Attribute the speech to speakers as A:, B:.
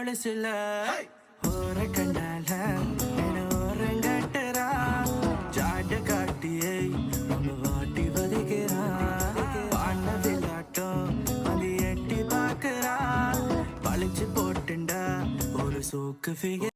A: கொலுசுல ஓர கண்ணால என்ன ஓரங்கட்டுறா ஜாட காட்டியை நம்ம வாட்டி வதைக்கிறா பாண்ட விளாட்டம் வந்து எட்டி பார்க்கறா பழிச்சு போட்டுண்டா ஒரு சோக்கு ஃபிகர்